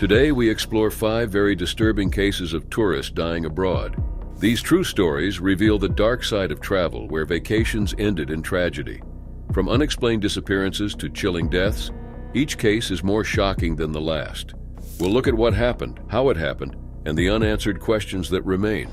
Today, we explore 5 very disturbing cases of tourists dying abroad. These true stories reveal the dark side of travel, where vacations ended in tragedy. From unexplained disappearances to chilling deaths, each case is more shocking than the last. We'll look at what happened, how it happened, and the unanswered questions that remain.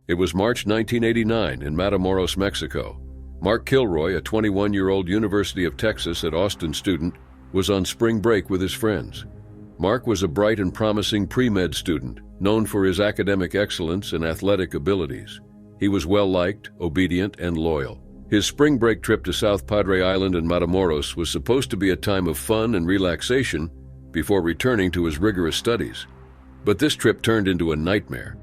It was March 1989 in Matamoros, Mexico. Mark Kilroy, a 21-year-old University of Texas at Austin student, was on spring break with his friends. Mark was a bright and promising pre-med student, known for his academic excellence and athletic abilities. He was well-liked, obedient, and loyal. His spring break trip to South Padre Island in Matamoros was supposed to be a time of fun and relaxation before returning to his rigorous studies. But this trip turned into a nightmare.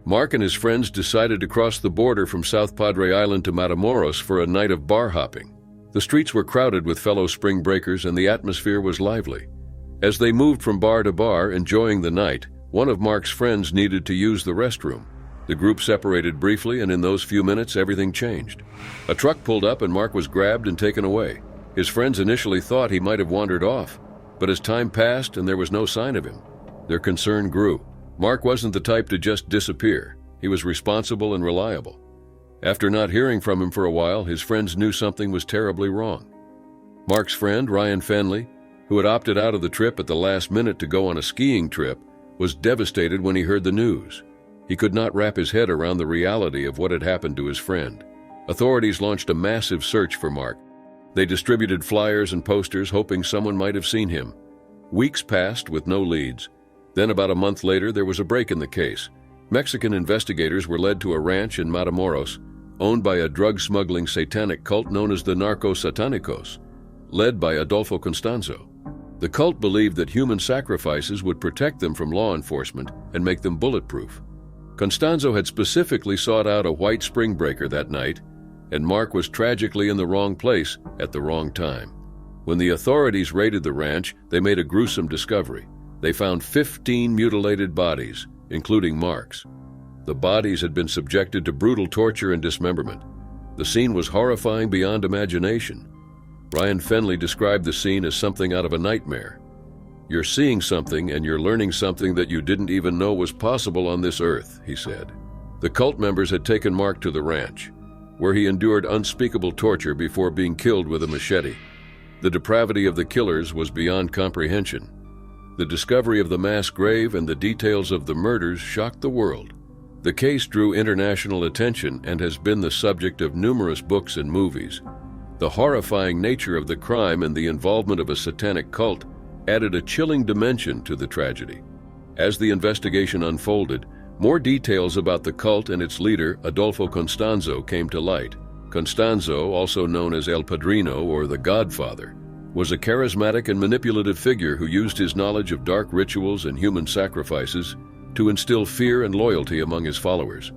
Mark and his friends decided to cross the border from South Padre Island to Matamoros for a night of bar hopping. The streets were crowded with fellow spring breakers and the atmosphere was lively. As they moved from bar to bar, enjoying the night, one of Mark's friends needed to use the restroom. The group separated briefly, and in those few minutes, everything changed. A truck pulled up and Mark was grabbed and taken away. His friends initially thought he might have wandered off, but as time passed and there was no sign of him, their concern grew. Mark wasn't the type to just disappear. He was responsible and reliable. After not hearing from him for a while, his friends knew something was terribly wrong. Mark's friend, Ryan Fenley, who had opted out of the trip at the last minute to go on a skiing trip, was devastated when he heard the news. He could not wrap his head around the reality of what had happened to his friend. Authorities launched a massive search for Mark. They distributed flyers and posters, hoping someone might have seen him. Weeks passed with no leads. Then about a month later, there was a break in the case. Mexican investigators were led to a ranch in Matamoros, owned by a drug-smuggling satanic cult known as the Narcos Satanicos, led by Adolfo Constanzo. The cult believed that human sacrifices would protect them from law enforcement and make them bulletproof. Constanzo had specifically sought out a white spring breaker that night, and Mark was tragically in the wrong place at the wrong time. When the authorities raided the ranch, they made a gruesome discovery. They found 15 mutilated bodies, including Mark's. The bodies had been subjected to brutal torture and dismemberment. The scene was horrifying beyond imagination. Ryan Fenley described the scene as something out of a nightmare. "You're seeing something and you're learning something that you didn't even know was possible on this earth," he said. The cult members had taken Mark to the ranch, where he endured unspeakable torture before being killed with a machete. The depravity of the killers was beyond comprehension. The discovery of the mass grave and the details of the murders shocked the world. The case drew international attention and has been the subject of numerous books and movies. The horrifying nature of the crime and the involvement of a satanic cult added a chilling dimension to the tragedy. As the investigation unfolded, more details about the cult and its leader, Adolfo Constanzo, came to light. Constanzo, also known as El Padrino or the Godfather, was a charismatic and manipulative figure who used his knowledge of dark rituals and human sacrifices to instill fear and loyalty among his followers.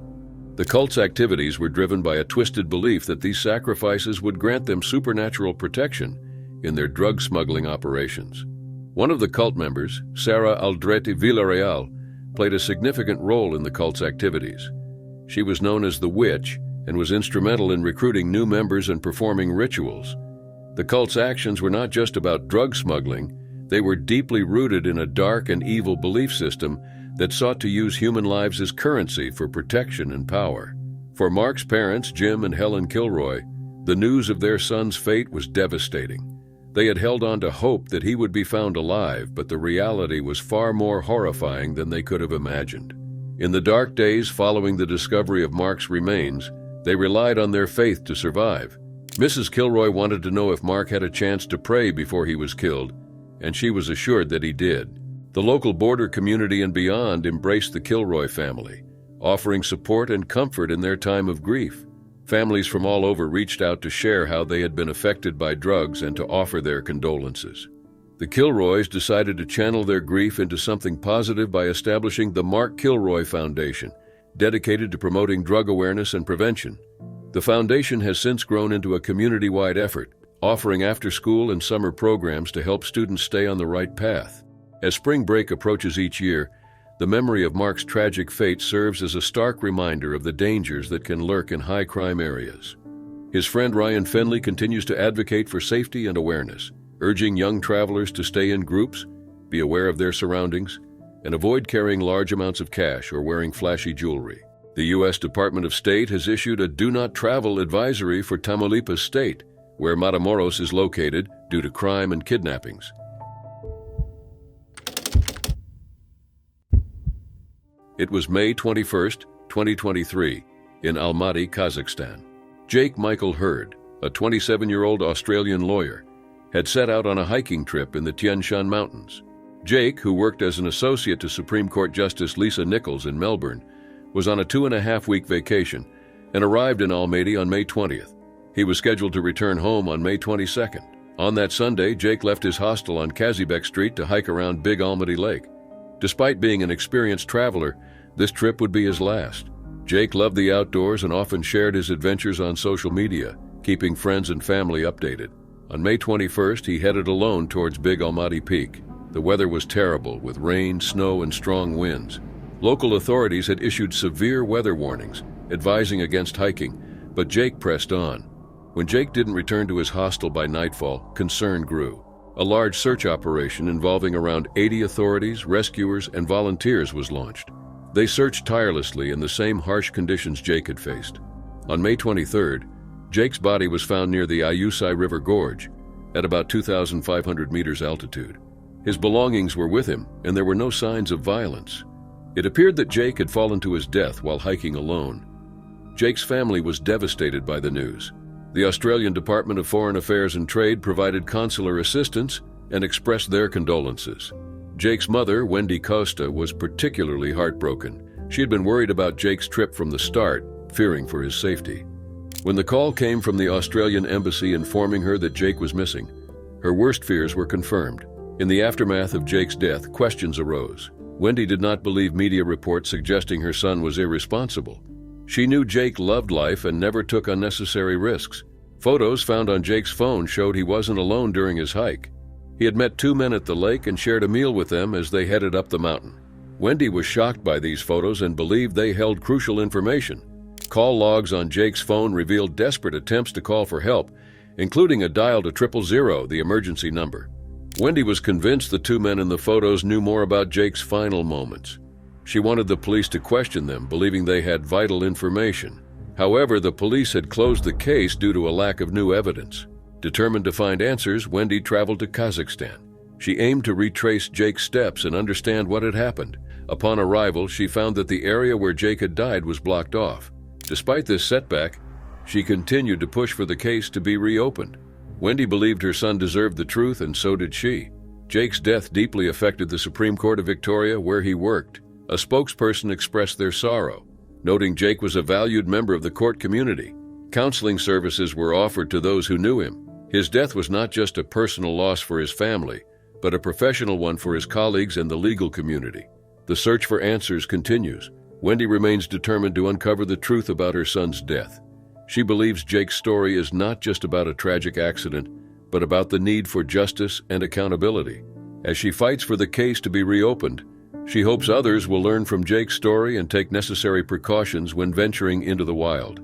The cult's activities were driven by a twisted belief that these sacrifices would grant them supernatural protection in their drug smuggling operations. One of the cult members, Sara Aldrete Villarreal, played a significant role in the cult's activities. She was known as the Witch and was instrumental in recruiting new members and performing rituals. The cult's actions were not just about drug smuggling, they were deeply rooted in a dark and evil belief system that sought to use human lives as currency for protection and power. For Mark's parents, Jim and Helen Kilroy, the news of their son's fate was devastating. They had held on to hope that he would be found alive, but the reality was far more horrifying than they could have imagined. In the dark days following the discovery of Mark's remains, they relied on their faith to survive. Mrs. Kilroy wanted to know if Mark had a chance to pray before he was killed, and she was assured that he did. The local border community and beyond embraced the Kilroy family, offering support and comfort in their time of grief. Families from all over reached out to share how they had been affected by drugs and to offer their condolences. The Kilroys decided to channel their grief into something positive by establishing the Mark Kilroy Foundation, dedicated to promoting drug awareness and prevention. The foundation has since grown into a community-wide effort, offering after-school and summer programs to help students stay on the right path. As spring break approaches each year, the memory of Mark's tragic fate serves as a stark reminder of the dangers that can lurk in high-crime areas. His friend Ryan Finley continues to advocate for safety and awareness, urging young travelers to stay in groups, be aware of their surroundings, and avoid carrying large amounts of cash or wearing flashy jewelry. The U.S. Department of State has issued a do not travel advisory for Tamaulipas State, where Matamoros is located, due to crime and kidnappings. It was May 21, 2023, in Almaty, Kazakhstan. Jake Michael Hurd, a 27-year-old Australian lawyer, had set out on a hiking trip in the Tian Shan Mountains. Jake, who worked as an associate to Supreme Court Justice Lisa Nichols in Melbourne, was on a 2.5-week vacation and arrived in Almaty on May 20th. He was scheduled to return home on May 22nd. On that Sunday, Jake left his hostel on Kazibek Street to hike around Big Almaty Lake. Despite being an experienced traveler, this trip would be his last. Jake loved the outdoors and often shared his adventures on social media, keeping friends and family updated. On May 21st, he headed alone towards Big Almaty Peak. The weather was terrible, with rain, snow, and strong winds. Local authorities had issued severe weather warnings, advising against hiking, but Jake pressed on. When Jake didn't return to his hostel by nightfall, concern grew. A large search operation involving around 80 authorities, rescuers, and volunteers was launched. They searched tirelessly in the same harsh conditions Jake had faced. On May 23rd, Jake's body was found near the Ayusai River Gorge, at about 2,500 meters altitude. His belongings were with him, and there were no signs of violence. It appeared that Jake had fallen to his death while hiking alone. Jake's family was devastated by the news. The Australian Department of Foreign Affairs and Trade provided consular assistance and expressed their condolences. Jake's mother, Wendy Costa, was particularly heartbroken. She had been worried about Jake's trip from the start, fearing for his safety. When the call came from the Australian embassy informing her that Jake was missing, her worst fears were confirmed. In the aftermath of Jake's death, questions arose. Wendy did not believe media reports suggesting her son was irresponsible. She knew Jake loved life and never took unnecessary risks. Photos found on Jake's phone showed he wasn't alone during his hike. He had met 2 men at the lake and shared a meal with them as they headed up the mountain. Wendy was shocked by these photos and believed they held crucial information. Call logs on Jake's phone revealed desperate attempts to call for help, including a dial to 000, the emergency number. Wendy was convinced the 2 men in the photos knew more about Jake's final moments. She wanted the police to question them, believing they had vital information. However, the police had closed the case due to a lack of new evidence. Determined to find answers, Wendy traveled to Kazakhstan. She aimed to retrace Jake's steps and understand what had happened. Upon arrival, she found that the area where Jake had died was blocked off. Despite this setback, she continued to push for the case to be reopened. Wendy believed her son deserved the truth, and so did she. Jake's death deeply affected the Supreme Court of Victoria, where he worked. A spokesperson expressed their sorrow, noting Jake was a valued member of the court community. Counseling services were offered to those who knew him. His death was not just a personal loss for his family, but a professional one for his colleagues and the legal community. The search for answers continues. Wendy remains determined to uncover the truth about her son's death. She believes Jake's story is not just about a tragic accident, but about the need for justice and accountability. As she fights for the case to be reopened, she hopes others will learn from Jake's story and take necessary precautions when venturing into the wild.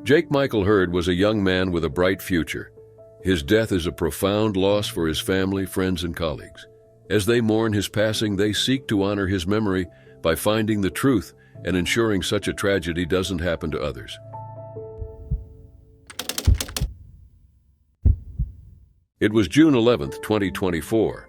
Jake Michael Hurd was a young man with a bright future. His death is a profound loss for his family, friends, and colleagues. As they mourn his passing, they seek to honor his memory by finding the truth and ensuring such a tragedy doesn't happen to others. It was June 11, 2024,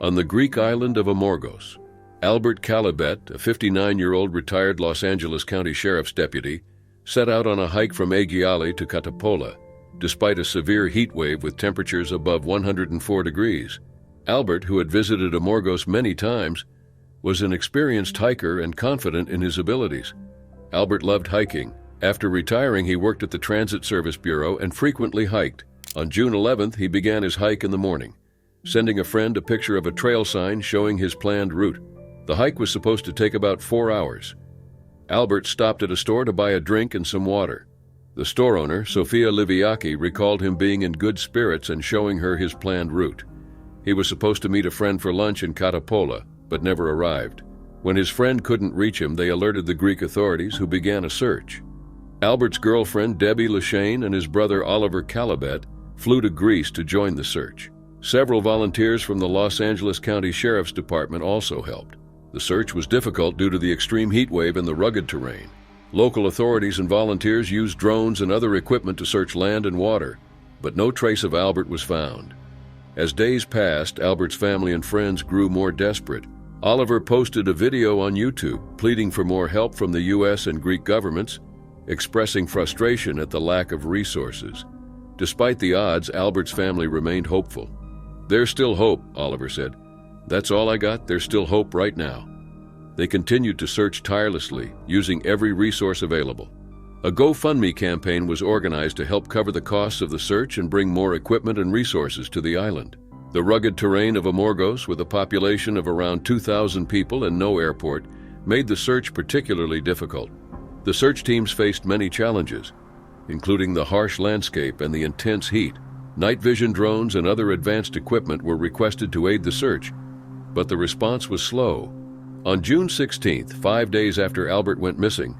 on the Greek island of Amorgos. Albert Calibet, a 59-year-old retired Los Angeles County Sheriff's deputy, set out on a hike from Agiali to Katapola, despite a severe heat wave with temperatures above 104 degrees. Albert, who had visited Amorgos many times, was an experienced hiker and confident in his abilities. Albert loved hiking. After retiring, he worked at the Transit Service Bureau and frequently hiked. On June 11th, he began his hike in the morning, sending a friend a picture of a trail sign showing his planned route. The hike was supposed to take about 4 hours. Albert stopped at a store to buy a drink and some water. The store owner, Sofia Liviaki, recalled him being in good spirits and showing her his planned route. He was supposed to meet a friend for lunch in Katapola, but never arrived. When his friend couldn't reach him, they alerted the Greek authorities, who began a search. Albert's girlfriend, Debbie Lashane, and his brother, Oliver Calabet, flew to Greece to join the search. Several volunteers from the Los Angeles County Sheriff's Department also helped. The search was difficult due to the extreme heat wave and the rugged terrain. Local authorities and volunteers used drones and other equipment to search land and water, but no trace of Albert was found. As days passed, Albert's family and friends grew more desperate. Oliver posted a video on YouTube pleading for more help from the U.S. and Greek governments, expressing frustration at the lack of resources. Despite the odds, Albert's family remained hopeful. "There's still hope," Oliver said. "That's all I got. There's still hope right now." They continued to search tirelessly, using every resource available. A GoFundMe campaign was organized to help cover the costs of the search and bring more equipment and resources to the island. The rugged terrain of Amorgos, with a population of around 2,000 people and no airport, made the search particularly difficult. The search teams faced many challenges, including the harsh landscape and the intense heat. Night vision drones and other advanced equipment were requested to aid the search, but the response was slow. On June 16th, 5 days after Albert went missing,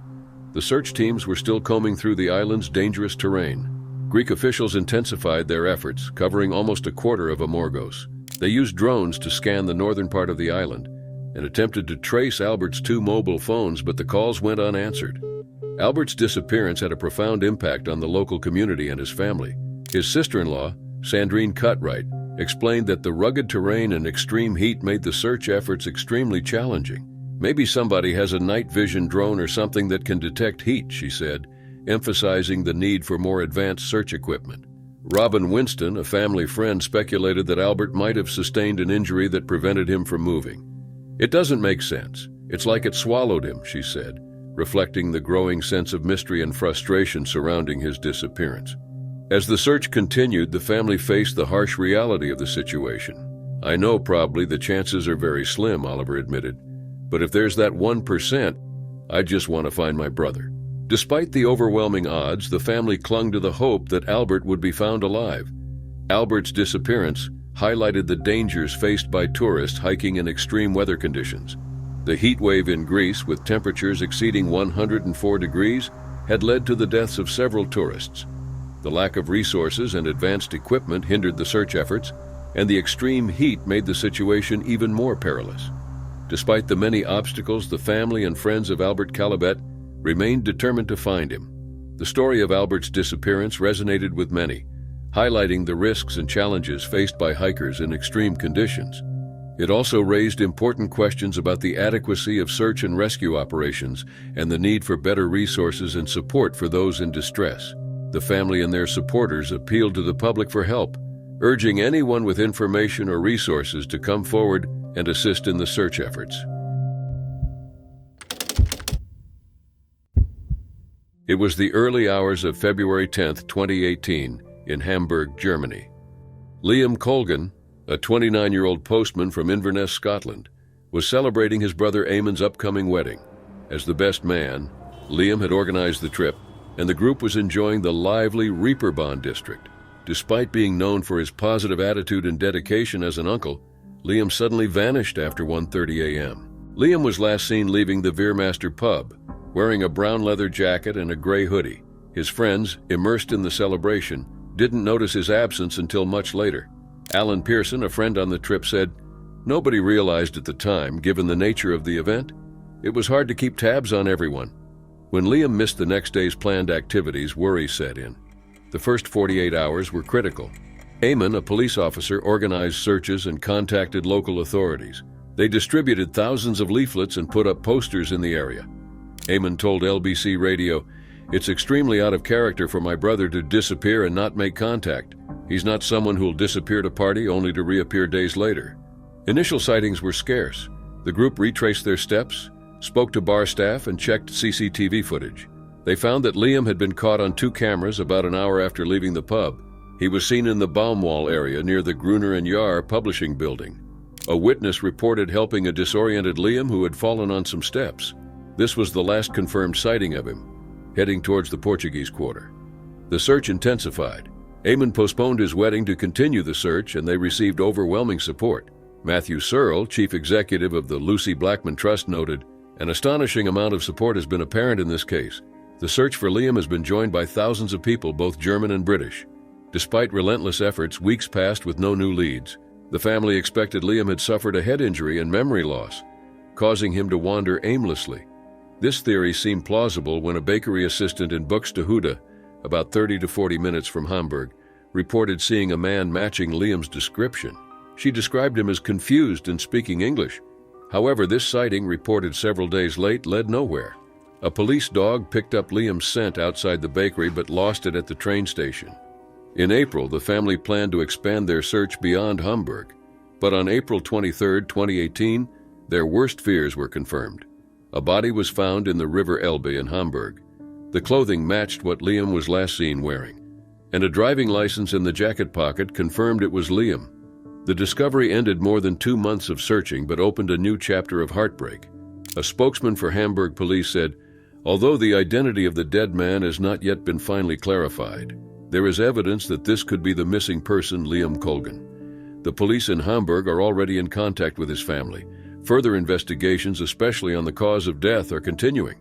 the search teams were still combing through the island's dangerous terrain. Greek officials intensified their efforts, covering almost a quarter of Amorgos. They used drones to scan the northern part of the island and attempted to trace Albert's 2 mobile phones, but the calls went unanswered. Albert's disappearance had a profound impact on the local community and his family. His sister-in-law, Sandrine Cutright, explained that the rugged terrain and extreme heat made the search efforts extremely challenging. "Maybe somebody has a night vision drone or something that can detect heat," she said, emphasizing the need for more advanced search equipment. Robin Winston, a family friend, speculated that Albert might have sustained an injury that prevented him from moving. "It doesn't make sense. It's like it swallowed him," she said, reflecting the growing sense of mystery and frustration surrounding his disappearance. As the search continued, the family faced the harsh reality of the situation. "I know probably the chances are very slim," Oliver admitted, "but if there's that 1%, I just want to find my brother." Despite the overwhelming odds, the family clung to the hope that Albert would be found alive. Albert's disappearance highlighted the dangers faced by tourists hiking in extreme weather conditions. The heat wave in Greece, with temperatures exceeding 104 degrees, had led to the deaths of several tourists. The lack of resources and advanced equipment hindered the search efforts, and the extreme heat made the situation even more perilous. Despite the many obstacles, the family and friends of Albert Calabet remained determined to find him. The story of Albert's disappearance resonated with many, highlighting the risks and challenges faced by hikers in extreme conditions. It also raised important questions about the adequacy of search and rescue operations and the need for better resources and support for those in distress. The family and their supporters appealed to the public for help, urging anyone with information or resources to come forward and assist in the search efforts. It was the early hours of February 10, 2018, in Hamburg, Germany. Liam Colgan, a 29-year-old postman from Inverness, Scotland, was celebrating his brother Eamon's upcoming wedding. As the best man, Liam had organized the trip, and the group was enjoying the lively Reeperbahn district. Despite being known for his positive attitude and dedication as an uncle, Liam suddenly vanished after 1:30 a.m. Liam was last seen leaving the Veermaster pub, wearing a brown leather jacket and a gray hoodie. His friends, immersed in the celebration, didn't notice his absence until much later. Alan Pearson, a friend on the trip, said, "Nobody realized at the time, given the nature of the event. It was hard to keep tabs on everyone." When Liam missed the next day's planned activities, worry set in. The first 48 hours were critical. Eamon, a police officer, organized searches and contacted local authorities. They distributed thousands of leaflets and put up posters in the area. Eamon told LBC Radio, "It's extremely out of character for my brother to disappear and not make contact. He's not someone who'll disappear to party only to reappear days later." Initial sightings were scarce. The group retraced their steps, spoke to bar staff, and checked CCTV footage. They found that Liam had been caught on 2 cameras about an hour after leaving the pub. He was seen in the Baumwall area near the Gruner and Jahr publishing building. A witness reported helping a disoriented Liam who had fallen on some steps. This was the last confirmed sighting of him, heading towards the Portuguese Quarter. The search intensified. Eamon postponed his wedding to continue the search, and they received overwhelming support. Matthew Searle, chief executive of the Lucy Blackman Trust, noted, "An astonishing amount of support has been apparent in this case. The search for Liam has been joined by thousands of people, both German and British. Despite relentless efforts, weeks passed with no new leads. The family expected Liam had suffered a head injury and memory loss, causing him to wander aimlessly. This theory seemed plausible when a bakery assistant in Buxtehude, about 30 to 40 minutes from Hamburg, reported seeing a man matching Liam's description. She described him as confused and speaking English. However, this sighting, reported several days late, led nowhere. A police dog picked up Liam's scent outside the bakery but lost it at the train station. In April, the family planned to expand their search beyond Hamburg, but on April 23, 2018, their worst fears were confirmed. A body was found in the River Elbe in Hamburg. The clothing matched what Liam was last seen wearing, and a driving license in the jacket pocket confirmed it was Liam. The discovery ended more than 2 months of searching but opened a new chapter of heartbreak. A spokesman for Hamburg police said, "Although the identity of the dead man has not yet been finally clarified, there is evidence that this could be the missing person, Liam Colgan. The police in Hamburg are already in contact with his family. Further investigations, especially on the cause of death, are continuing."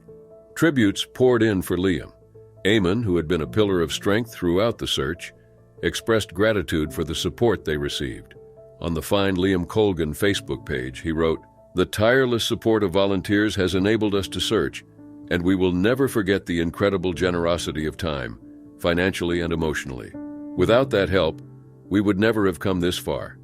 Tributes poured in for Liam. Eamon, who had been a pillar of strength throughout the search, expressed gratitude for the support they received. On the Find Liam Colgan Facebook page, he wrote, "The tireless support of volunteers has enabled us to search, and we will never forget the incredible generosity of time, financially and emotionally. Without that help, we would never have come this far.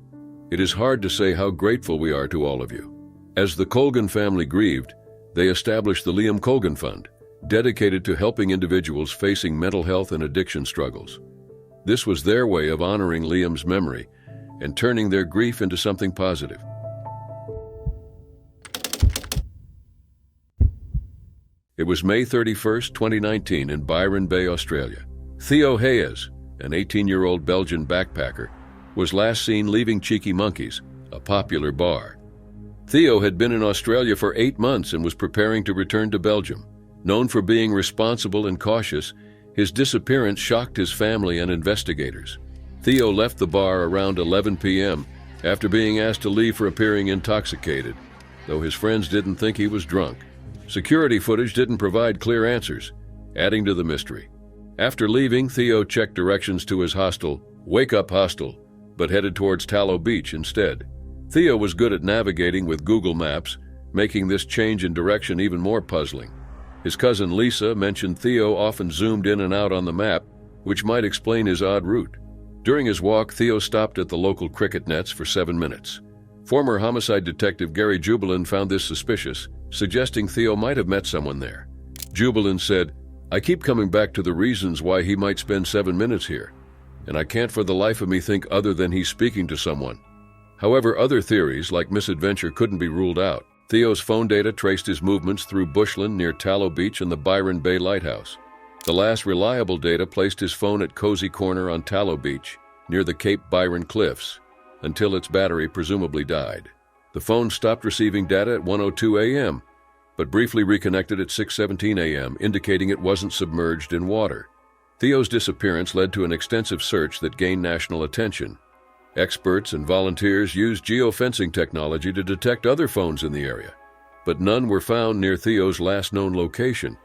It is hard to say how grateful we are to all of you." As the Colgan family grieved, they established the Liam Colgan Fund, dedicated to helping individuals facing mental health and addiction struggles. This was their way of honoring Liam's memory and turning their grief into something positive. It was May 31, 2019, in Byron Bay, Australia. Theo Hayes, an 18-year-old Belgian backpacker, was last seen leaving Cheeky Monkeys, a popular bar. Theo had been in Australia for 8 months and was preparing to return to Belgium. Known for being responsible and cautious, his disappearance shocked his family and investigators. Theo left the bar around 11 p.m. after being asked to leave for appearing intoxicated, though his friends didn't think he was drunk. Security footage didn't provide clear answers, adding to the mystery. After leaving, Theo checked directions to his hostel, Wake Up Hostel, but headed towards Tallow Beach instead. Theo was good at navigating with Google Maps, making this change in direction even more puzzling. His cousin Lisa mentioned Theo often zoomed in and out on the map, which might explain his odd route. During his walk, Theo stopped at the local cricket nets for 7 minutes. Former homicide detective Gary Jubelin found this suspicious, suggesting Theo might have met someone there. Jubelin said, "I keep coming back to the reasons why he might spend 7 minutes here, and I can't for the life of me think other than he's speaking to someone." However, other theories, like misadventure, couldn't be ruled out. Theo's phone data traced his movements through bushland near Tallow Beach and the Byron Bay Lighthouse. The last reliable data placed his phone at Cozy Corner on Tallow Beach, near the Cape Byron Cliffs, until its battery presumably died. The phone stopped receiving data at 1:02 a.m., but briefly reconnected at 6:17 a.m., indicating it wasn't submerged in water. Theo's disappearance led to an extensive search that gained national attention. Experts and volunteers used geofencing technology to detect other phones in the area, but none were found near Theo's last known location,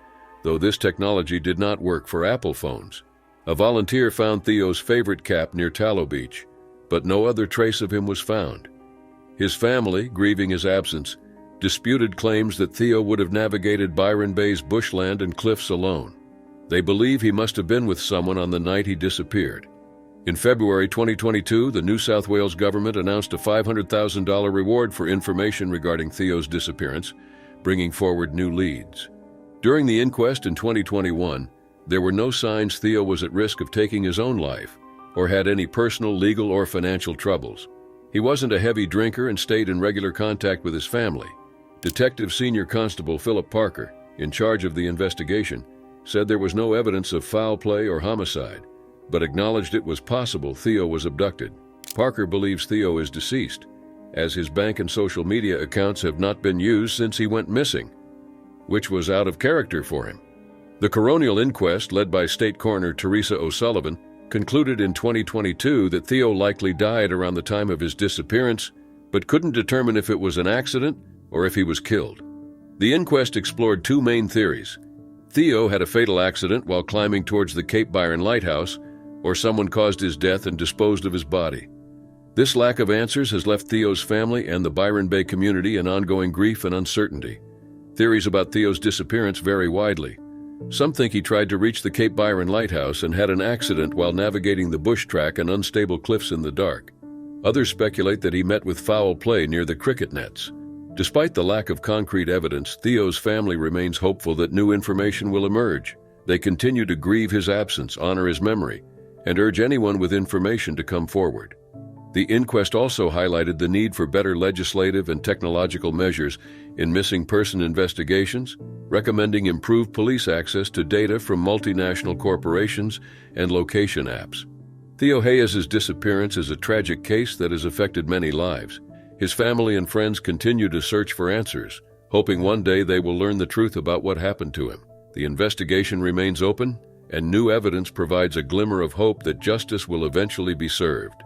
though this technology did not work for Apple phones. A volunteer found Theo's favorite cap near Tallow Beach, but no other trace of him was found. His family, grieving his absence, disputed claims that Theo would have navigated Byron Bay's bushland and cliffs alone. They believe he must have been with someone on the night he disappeared. In February 2022, the New South Wales government announced a $500,000 reward for information regarding Theo's disappearance, bringing forward new leads. During the inquest in 2021, there were no signs Theo was at risk of taking his own life or had any personal, legal, or financial troubles. He wasn't a heavy drinker and stayed in regular contact with his family. Detective Senior Constable Philip Parker, in charge of the investigation, said there was no evidence of foul play or homicide, but acknowledged it was possible Theo was abducted. Parker believes Theo is deceased, as his bank and social media accounts have not been used since he went missing, which was out of character for him. The coronial inquest, led by State Coroner Teresa O'Sullivan, concluded in 2022 that Theo likely died around the time of his disappearance, but couldn't determine if it was an accident or if he was killed. The inquest explored two main theories. Theo had a fatal accident while climbing towards the Cape Byron Lighthouse, or someone caused his death and disposed of his body. This lack of answers has left Theo's family and the Byron Bay community in ongoing grief and uncertainty. Theories about Theo's disappearance vary widely. Some think he tried to reach the Cape Byron Lighthouse and had an accident while navigating the bush track and unstable cliffs in the dark. Others speculate that he met with foul play near the cricket nets. Despite the lack of concrete evidence, Theo's family remains hopeful that new information will emerge. They continue to grieve his absence, honor his memory, and urge anyone with information to come forward. The inquest also highlighted the need for better legislative and technological measures in missing person investigations, recommending improved police access to data from multinational corporations and location apps. Theo Hayes' disappearance is a tragic case that has affected many lives. His family and friends continue to search for answers, hoping one day they will learn the truth about what happened to him. The investigation remains open, and new evidence provides a glimmer of hope that justice will eventually be served.